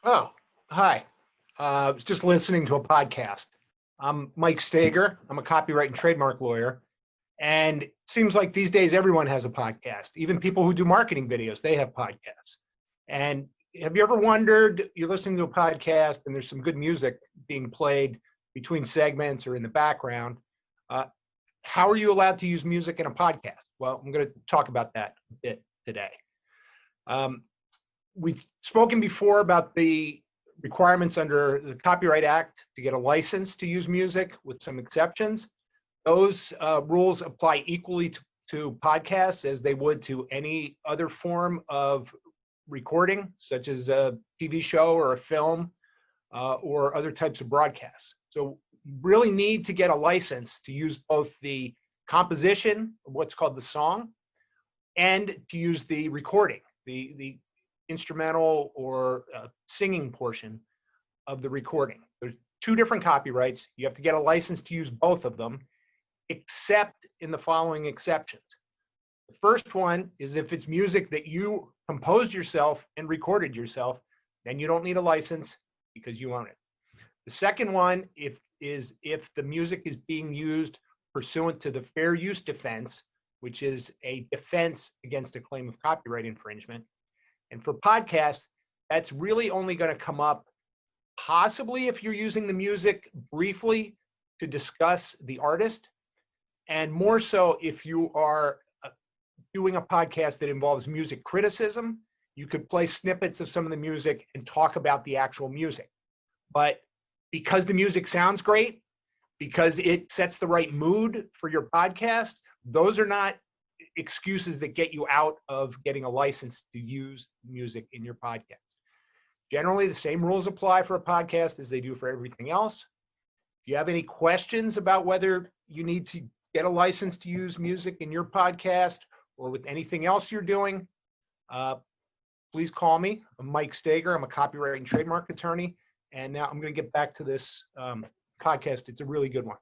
Oh, hi. I was just listening to a podcast. I'm Mike Steger. I'm a copyright and trademark lawyer. And it seems like these days everyone has a podcast. Even people who do marketing videos, they have podcasts. And have you ever wondered, you're listening to a podcast and there's some good music being played between segments or in the background. Uh, how are you allowed to use music in a podcast? Well, I'm going to talk about that a bit today. Um, we've spoken before about the requirements under the Copyright Act to get a license to use music with some exceptions. Those rules apply equally to podcasts as they would to any other form of recording, such as a TV show or a film or other types of broadcasts. So you really need to get a license to use both the composition, what's called the song, and to use the recording, the instrumental or singing portion of the recording. There's two different copyrights. You have to get a license to use both of them, except in the following exceptions. The first one is if it's music that you composed yourself and recorded yourself, then you don't need a license because you own it. The second one is if the music is being used pursuant to the fair use defense, which is a defense against a claim of copyright infringement. And for podcasts, that's really only going to come up possibly if you're using the music briefly to discuss the artist, and more so if you are doing a podcast that involves music criticism. You could play snippets of some of the music and talk about the actual music. But because the music sounds great, because it sets the right mood for your podcast, those are not excuses that get you out of getting a license to use music in your podcast. Generally, the same rules apply for a podcast as they do for everything else. If you have any questions about whether you need to get a license to use music in your podcast or with anything else you're doing, please call me. I'm Mike Steger. I'm a copyright and trademark attorney. And now I'm going to get back to this podcast. It's a really good one.